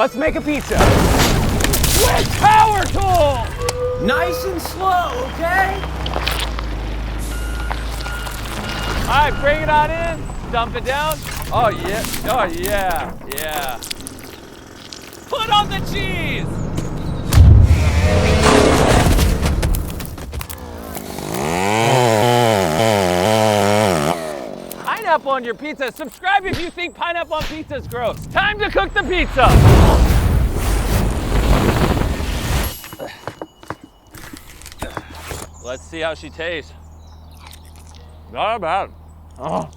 Let's make a pizza. With power tool! Nice and slow, okay? All right, bring it on in. Dump it down. Oh yeah, oh yeah, yeah. Put on the cheese! Pineapple on your pizza. Subscribe if you think pineapple on pizza is gross. Time to cook the pizza. Let's see how she tastes. Not bad. Oh.